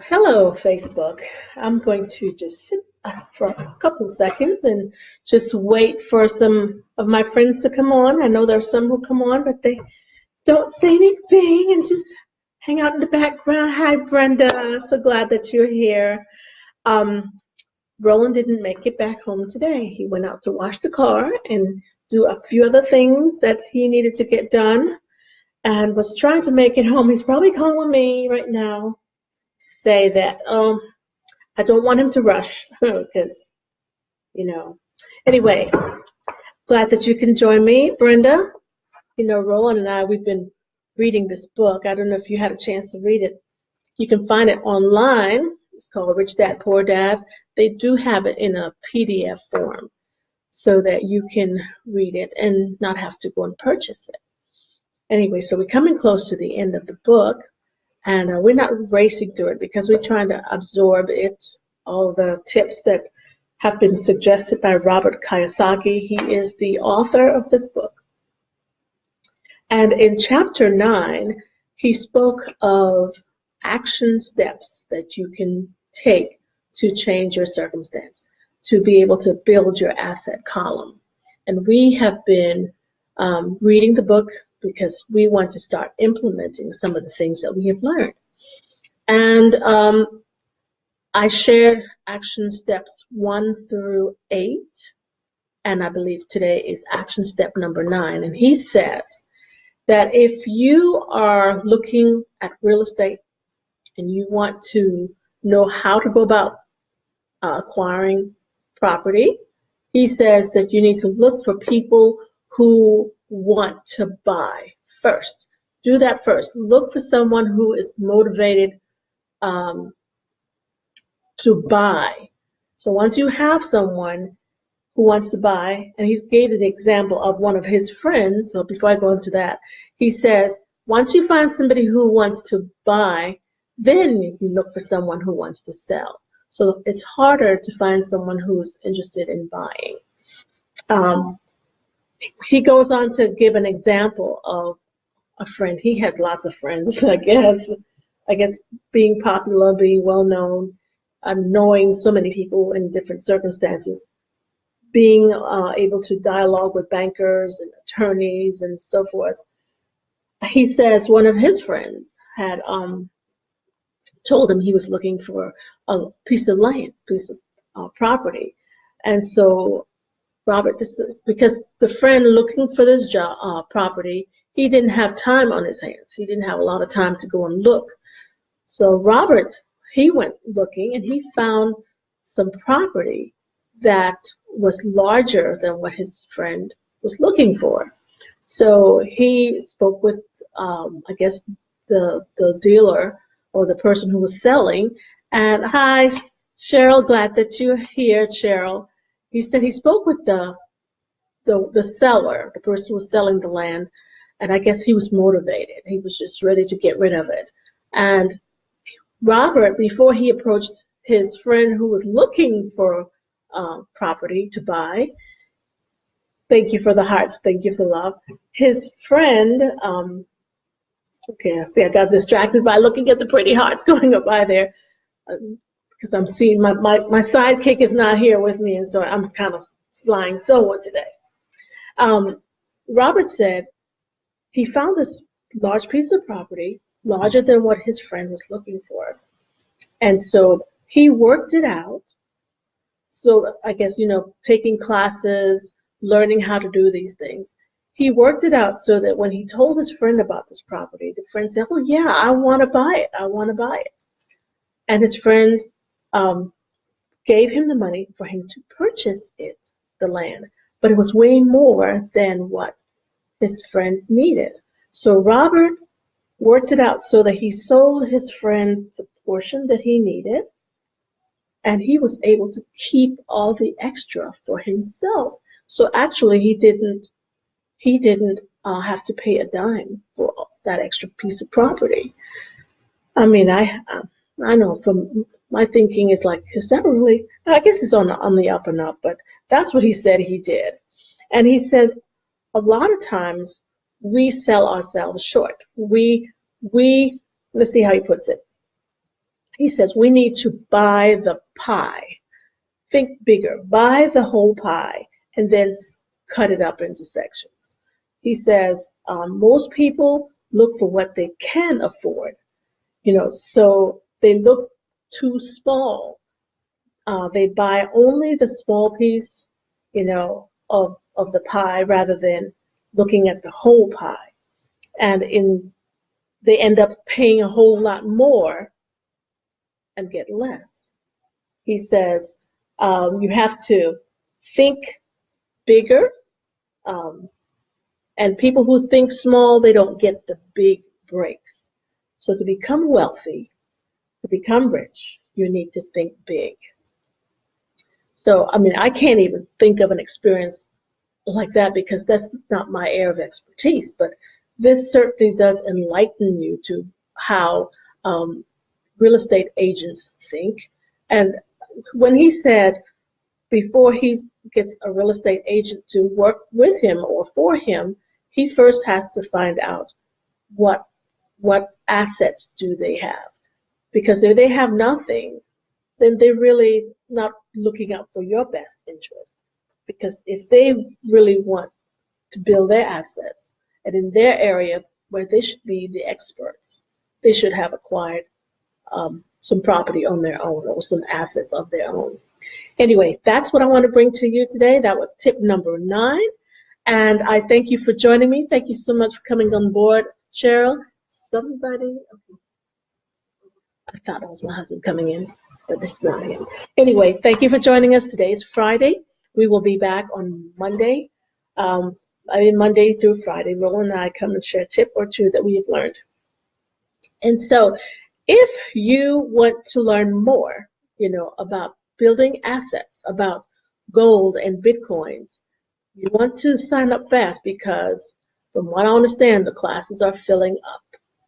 Hello, Facebook. I'm going to just sit for a couple of seconds and just wait for some of my friends to come on. I know there's some who come on, but they don't say anything and just hang out in the background. Hi, Brenda. So glad that you're here. Um, Roland didn't make it back home today. He went out to wash the car and do a few other things that he needed to get done and was trying to make it home. He's probably calling me right now to say that, I don't want him to rush because, you know. Anyway, glad that you can join me, Brenda. Roland and I, we've been reading this book. I don't know if you had a chance to read it. You can find it online. It's called Rich Dad, Poor Dad. They do have it in a PDF form so that you can read it and not have to go and purchase it. Anyway, so we're coming close to the end of the book, and we're not racing through it because we're trying to absorb it, all the tips that have been suggested by Robert Kiyosaki. He is the author of this book. And in chapter 9, he spoke of action steps that you can take to change your circumstance, to be able to build your asset column. And we have been reading the book because we want to start implementing some of the things that we have learned. And I shared action steps 1 through 8, and I believe today is action step number 9. And he says that if you are looking at real estate and you want to know how to go about acquiring property, he says that you need to look for people who want to buy first. Do that first. Look for someone who is motivated to buy. So once you have someone who wants to buy, and he gave an example of one of his friends, so before I go into that, he says, once you find somebody who wants to buy, then you look for someone who wants to sell. So it's harder to find someone who's interested in buying. He goes on to give an example of a friend. He has lots of friends, I guess. I guess being popular, being well known, knowing so many people in different circumstances, being able to dialogue with bankers and attorneys and so forth. He says one of his friends had told him he was looking for a piece of land, piece of property. And so Robert, because the friend looking for this job, property, he didn't have time on his hands. He didn't have a lot of time to go and look. So Robert, he went looking and he found some property that was larger than what his friend was looking for. So he spoke with, I guess, the dealer or the person who was selling. And hi, Cheryl, glad that you're here, Cheryl. He said he spoke with the seller, the person who was selling the land, and I guess he was motivated. He was just ready to get rid of it. And Robert, before he approached his friend who was looking for property to buy, thank you for the hearts, thank you for the love. His friend, okay, I see I got distracted by looking at the pretty hearts going up by there because I'm seeing my sidekick is not here with me, and so I'm kind of flying solo today. Robert said he found this large piece of property, larger than what his friend was looking for. And so he worked it out. So I guess, taking classes, learning how to do these things. He worked it out so that when he told his friend about this property, the friend said, oh, yeah, I want to buy it. I want to buy it. And his friend gave him the money for him to purchase it, the land. But it was way more than what his friend needed. So Robert worked it out so that he sold his friend the portion that he needed, and he was able to keep all the extra for himself. So actually, he didn't have to pay a dime for that extra piece of property. I mean, I know from my thinking is like, is that really? I guess it's on the up and up, but that's what he said he did. And he says a lot of times we sell ourselves short. We let's see how he puts it. He says we need to buy the pie. Think bigger. Buy the whole pie and then cut it up into sections. He says most people look for what they can afford, so they look too small. They buy only the small piece, of the pie rather than looking at the whole pie. And they end up paying a whole lot more and get less. He says you have to think bigger, um, and people who think small, they don't get the big breaks. So to become wealthy, to become rich, you need to think big. So, I mean, I can't even think of an experience like that because that's not my area of expertise, but this certainly does enlighten you to how real estate agents think. And when he said before he gets a real estate agent to work with him or for him, he first has to find out what what assets do they have. Because if they have nothing, then they're really not looking out for your best interest. Because if they really want to build their assets and in their area where they should be the experts, they should have acquired some property on their own or some assets of their own. Anyway, that's what I want to bring to you today. That was tip number 9. And I thank you for joining me. Thank you so much for coming on board, Cheryl. Somebody, I thought that was my husband coming in, but it's not him. Anyway, thank you for joining us. Today is Friday. We will be back on Monday. Monday through Friday, Roland and I come and share a tip or two that we have learned. And so if you want to learn more, about building assets, about gold and Bitcoins, you want to sign up fast because from what I understand, the classes are filling up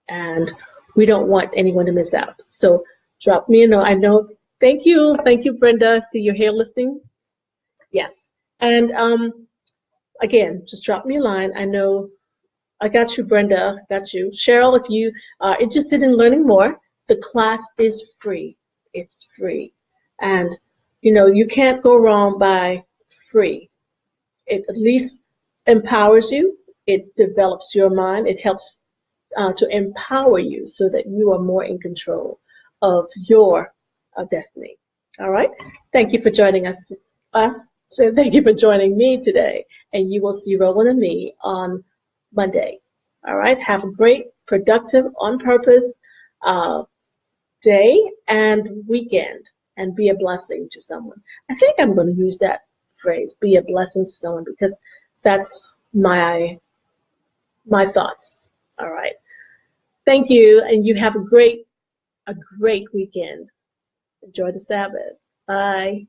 and we don't want anyone to miss out. So drop me a note. I know. Thank you. Thank you, Brenda. See you're here listening. Yes. And again, just drop me a line. I know I got you, Brenda. I got you. Cheryl, if you are interested in learning more, the class is free. It's free. And, you can't go wrong by free. It at least empowers you. It develops your mind. It helps to empower you so that you are more in control of your destiny. All right. Thank you for joining us. So thank you for joining me today. And you will see Roland and me on Monday. All right. Have a great, productive, on purpose day and weekend, and be a blessing to someone. I think I'm going to use that phrase, be a blessing to someone, because that's my thoughts. All right. Thank you, and you have a great weekend. Enjoy the Sabbath. Bye.